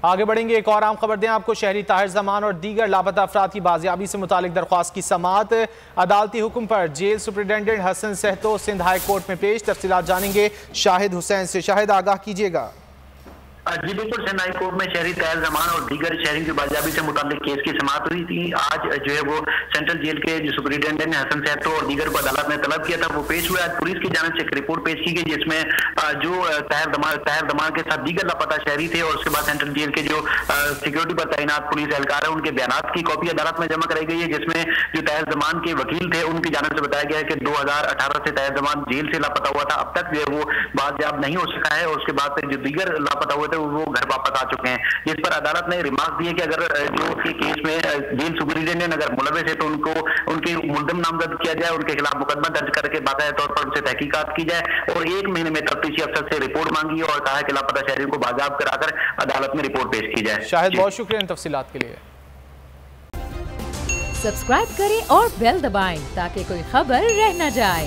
आगे बढ़ेंगे, एक और आम खबर दें आपको। शहरी ताहिर जमान और दीगर लापता अफराद की बाजियाबी से मुतालिक दरख्वास्त की समाअत अदालती हुक्म पर jail superintendent Hassan Sahto Sindh high court में पेश। तफसीलात जानेंगे शाहिद हुसैन से। शाहिद, आगाह कीजिएगा। जी बिल्कुल, सिंध हाई कोर्ट में शहरी ताहिर जमान और दीगर शहरी की बाजियाबी से मुताबिक केस की समाअत हुई थी। आज जो है वो सेंट्रल जेल के जो सुपरिटेंडेंट ने हसन सहतो और दीगर को अदालत ने तलब किया था, वो पेश हुए। आज पुलिस की जानिब से एक रिपोर्ट पेश की गई जिसमें जो ताहिर जमान के साथ दीगर लापता शहरी थे और उसके बाद सेंट्रल जेल के जो सिक्योरिटी पर तैनात पुलिस एहलकार है उनके बयानात की कॉपी अदालत में जमा कराई गई है, जिसमें जो ताहिर जमान के वकील थे उनकी जानिब से बताया गया है कि 2018 से ताहिर जमान जेल से लापता हुआ था। अब तक जो है वो बाजियाब नहीं हो सका है और उसके बाद से जो दीगर लापता हुए थे वो घर वापस आ चुके हैं, जिस पर अदालत ने रिमार्क दिए कि अगर जो केस में जेल सुपरिटेंडेंट अगर मुलविस है तो उनको उनके मुल्ज़म नामजद किया जाए, उनके खिलाफ मुकदमा दर्ज करके बाकायदा तौर पर उनसे तहकीकात की जाए और 1 महीने में तफ्तीशी अफसर से रिपोर्ट मांगी और कहा कि लापता शहरियों को बाजियाब कराकर अदालत में रिपोर्ट पेश की जाए। शाहिद, बहुत शुक्रिया इन तफसीलात के लिए। सब्सक्राइब करें और बेल दबाएं ताकि कोई खबर रह न जाए।